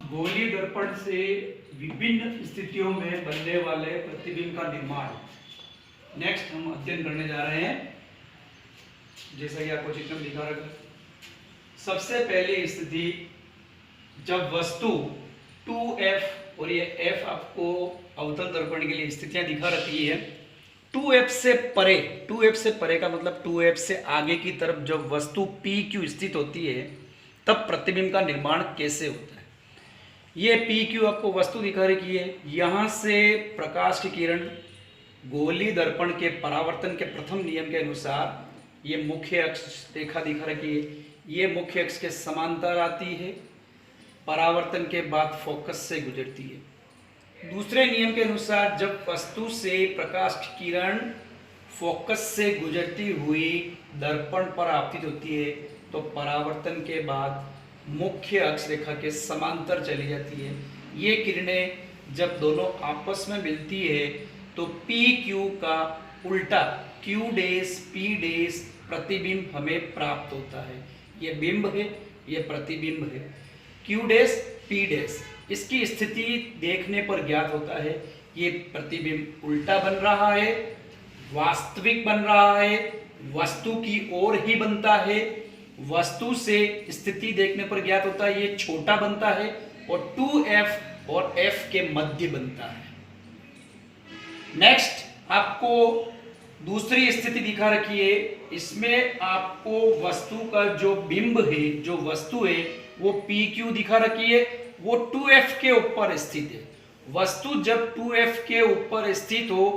गोलीय दर्पण से विभिन्न स्थितियों में बनने वाले प्रतिबिंब का निर्माण नेक्स्ट हम अध्ययन करने जा रहे हैं। जैसा कि आपको चित्र में दिखा रखा, सबसे पहली स्थिति जब वस्तु 2f और ये f आपको अवतल दर्पण के लिए स्थितियां दिखा रखी है। 2f से परे, 2f से परे का मतलब 2f से आगे की तरफ जब वस्तु PQ स्थित होती है तब प्रतिबिंब का निर्माण कैसे होता है। ये PQ आपको वस्तु दिखा रखी है। यहाँ से प्रकाश की किरण गोलीय दर्पण के परावर्तन के प्रथम नियम के अनुसार ये मुख्य अक्ष रेखा दिखा रखी है, ये मुख्य अक्ष के समांतर आती है, परावर्तन के बाद फोकस से गुजरती है। दूसरे नियम के अनुसार जब वस्तु से प्रकाश की किरण फोकस से गुजरती हुई दर्पण पर आपतित होती है तो परावर्तन के बाद मुख्य अक्ष रेखा के समांतर चली जाती है। ये किरणें जब दोनों आपस में मिलती है तो PQ का उल्टा Q डैश P डैश प्रतिबिंब हमें प्राप्त होता है। ये बिंब है, ये प्रतिबिंब है। Q डैश P डैश इसकी स्थिति देखने पर ज्ञात होता है ये प्रतिबिंब उल्टा बन रहा है, वास्तविक बन रहा है, वस्तु की ओर ही बनता है। वस्तु से स्थिति देखने पर ज्ञात होता है ये छोटा बनता है और 2f और f के मध्य बनता है। नेक्स्ट आपको दूसरी स्थिति दिखा रखी है। इसमें आपको वस्तु का जो बिंब है, जो वस्तु है वो PQ दिखा रखी है, वो 2f के ऊपर स्थित है। वस्तु जब 2f के ऊपर स्थित हो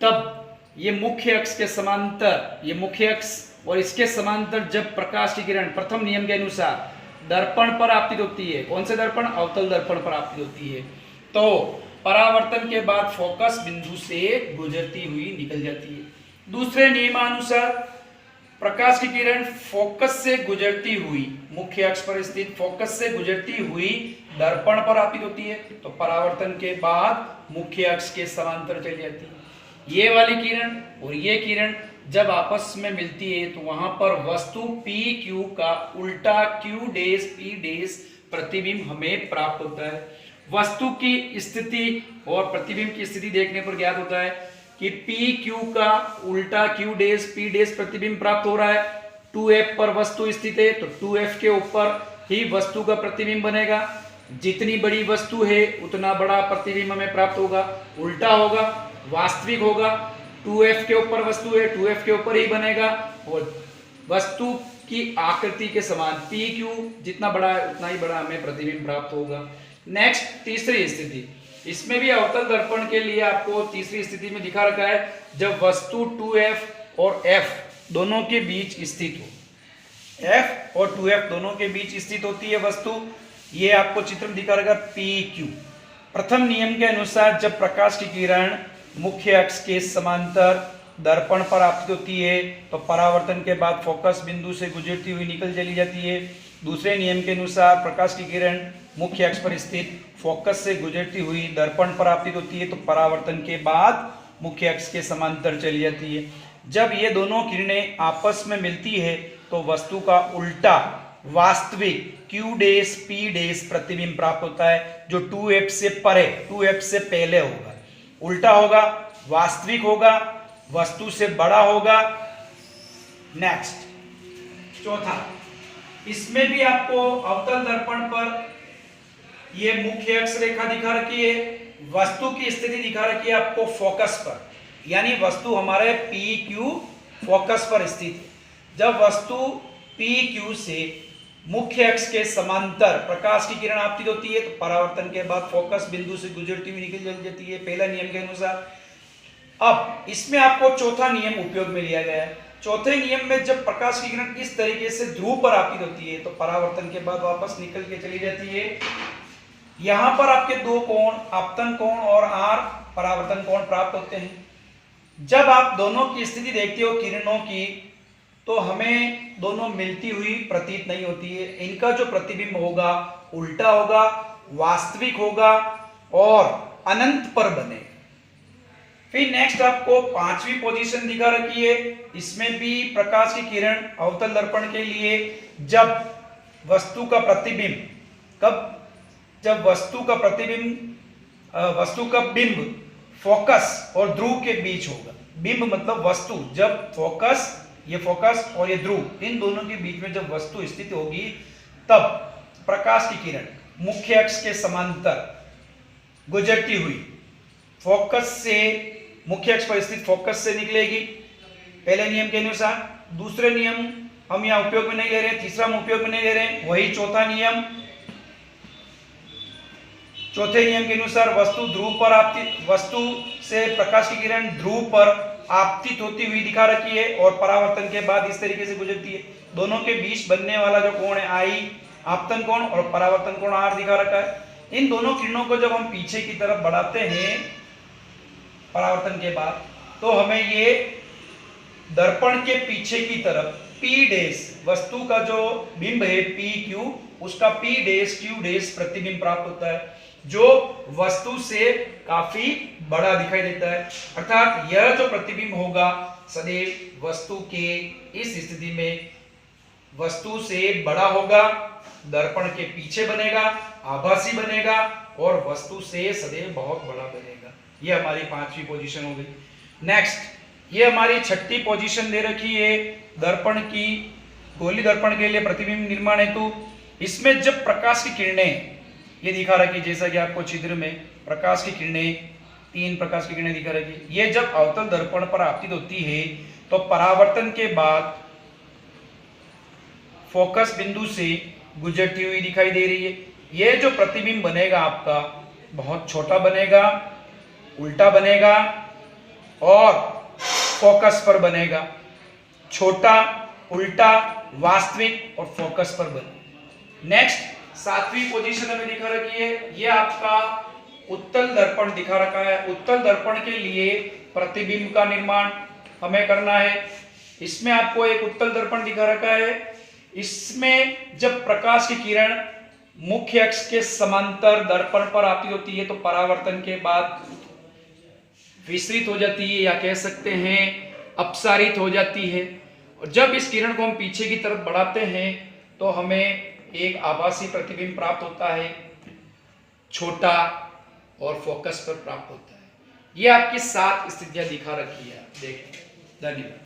तब ये मुख्य अक्ष के समांतर, ये मुख्य अक्ष और इसके समांतर जब प्रकाश की किरण प्रथम नियम के अनुसार दर्पण पर आपतित होती है, कौन से दर्पण, अवतल दर्पण पर आपतित होती है, तो परावर्तन के बाद फोकस बिंदु से गुजरती हुई निकल जाती है। दूसरे नियमानुसार प्रकाश की किरण फोकस से गुजरती हुई, मुख्य अक्ष पर स्थित फोकस से गुजरती हुई दर्पण पर आपतित होती है तो परावर्तन के बाद मुख्य अक्ष के समांतर चली जाती है। ये वाली किरण और ये किरण जब आपस में मिलती है तो वहां पर वस्तु PQ का उल्टा Q डैश P डैश प्रतिबिंब हमें प्राप्त होता है। वस्तु की स्थिति और प्रतिबिंब की स्थिति देखने पर ज्ञात होता है कि PQ का उल्टा Q डैश P डैश प्रतिबिंब प्राप्त हो रहा है। 2f पर वस्तु स्थित है तो 2f के ऊपर ही वस्तु का प्रतिबिंब बनेगा। जितनी बड़ी वस्तु है उतना बड़ा प्रतिबिंब हमें प्राप्त होगा। उल्टा होगा, वास्तविक होगा। 2f के ऊपर वस्तु है, 2f के ऊपर ही बनेगा और वस्तु की आकृति के समान PQ जितना बड़ा है उतना ही बड़ा हमें प्रतिबिंब प्राप्त होगा। नेक्स्ट तीसरी स्थिति, इसमें भी अवतल दर्पण के लिए आपको तीसरी स्थिति में दिखा रखा है जब वस्तु 2f और f दोनों के बीच स्थित हो। f और 2f दोनों के बीच स्थित होती है वस्तु। ये आपको चित्र में दिखा रखा PQ। प्रथम नियम के अनुसार जब प्रकाश की किरण मुख्य अक्ष के समांतर दर्पण पर आपतित होती है तो परावर्तन के बाद फोकस बिंदु से गुजरती हुई निकल चली जाती है। दूसरे नियम के अनुसार प्रकाश की किरण मुख्य अक्ष पर स्थित फोकस से गुजरती हुई दर्पण पर आपतित होती है तो परावर्तन के बाद मुख्य अक्ष के समांतर चली जाती है। जब ये दोनों किरणें आपस में मिलती है तो वस्तु का उल्टा वास्तविक Q डैश P डैश प्रतिबिंब प्राप्त होता है जो 2f से परे, 2f से पहले होगा, उल्टा होगा, वास्तविक होगा, वस्तु से बड़ा होगा। नेक्स्ट चौथा, इसमें भी आपको अवतल दर्पण पर ये मुख्य अक्ष रेखा दिखा रखी है, वस्तु की स्थिति दिखा रखी है आपको फोकस पर, यानी वस्तु हमारे PQ फोकस पर स्थित है। जब वस्तु PQ से मुख्य अक्ष के समांतर प्रकाश की किरण आपतित होती है तो परावर्तन के बाद फोकस बिंदु से गुजरती हुई निकल जाती है, पहला नियम के अनुसार। अब इसमें आपको चौथा नियम उपयोग में लिया गया है। चौथे नियम में जब प्रकाश की किरण इस तरीके से ध्रुव पर आपतित होती है तो परावर्तन के बाद वापस निकल के चली जाती है। यहां पर आपके दो कोण, आपतन कोण और R परावर्तन कोण प्राप्त होते हैं। जब आप दोनों की स्थिति देखते हो किरणों की तो हमें दोनों मिलती हुई प्रतीत नहीं होती है। इनका जो प्रतिबिंब होगा उल्टा होगा, वास्तविक होगा और अनंत पर बनेगा। फिर नेक्स्ट आपको पांचवी पोजीशन दिखा रखी है। इसमें भी प्रकाश की किरण अवतल दर्पण के लिए जब वस्तु का प्रतिबिंब कब जब वस्तु का प्रतिबिंब वस्तु का बिंब फोकस और ध्रुव के बीच होगा। बिंब मतलब वस्तु, जब फोकस और ये ध्रुव, इन दोनों के बीच में जब वस्तु स्थित होगी तब प्रकाश की किरण मुख्य अक्ष के समांतर गुजरती हुई फोकस से, मुख्य अक्ष पर स्थित फोकस से निकलेगी, पहले नियम के अनुसार। दूसरे नियम हम यहाँ उपयोग में नहीं ले रहे, तीसरा हम उपयोग में नहीं ले रहे, वही चौथा नियम। चौथे नियम के अनुसार वस्तु से प्रकाश की किरण ध्रुव पर आपतित होती हुई दिखा रखी है और परावर्तन के बाद इस तरीके से गुजरती है। दोनों के बीच बनने वाला जो कोण है आई, आपतन कोण, और परावर्तन कोण आर दिखा रखा है। इन दोनों किरणों को जब हम पीछे की तरफ बढ़ाते हैं परावर्तन के बाद, तो हमें ये दर्पण के पीछे की तरफ P डैश, वस्तु का जो बिंब है PQ, उसका P डैश Q डैश प्रतिबिंब प्राप्त होता है, जो वस्तु से काफी बड़ा दिखाई देता है। अर्थात यह जो प्रतिबिंब होगा सदैव वस्तु के इस स्थिति में वस्तु से बड़ा होगा, दर्पण के पीछे बनेगा, आभासी बनेगा और वस्तु से सदैव बहुत बड़ा बनेगा। यह हमारी 5वीं पोजीशन हो गई। नेक्स्ट, ये हमारी 6ठी पोजीशन दे रखी है दर्पण की, गोली दर्पण के लिए प्रतिबिंब निर्माण हेतु। इसमें जब प्रकाश की किरणें, ये दिखा रखी जैसा कि आपको चित्र में प्रकाश की किरणें, 3 प्रकाश की किरणें दिखा रखी, ये जब अवतल दर्पण पर आपतित होती है तो परावर्तन के बाद फोकस बिंदु से गुजरती हुई दिखाई दे रही है। ये जो प्रतिबिंब बनेगा आपका बहुत छोटा बनेगा, उल्टा बनेगा और फोकस पर बनेगा। छोटा, उल्टा, वास्तविक और फोकस पर बने। नेक्स्ट, 7वीं पोजीशन हमें दिखा रखी है, ये आपका उत्तल दर्पण दिखा रखा है। उत्तल दर्पण के लिए प्रतिबिंब का निर्माण हमें करना है। इसमें आपको एक उत्तल दर्पण दिखा रखा है। इसमें जब प्रकाश की किरण मुख्य अक्ष के समांतर दर्पण पर आती होती है तो परावर्तन के बाद विसरित हो जाती है, या कह सकते हैं अपसारित हो जाती है। और जब इस किरण को हम पीछे की तरफ बढ़ाते हैं तो हमें एक आभासी प्रतिबिंब प्राप्त होता है, छोटा और फोकस पर प्राप्त होता है। ये आपकी 7 स्थितियां दिखा रखी है, देखें। धन्यवाद।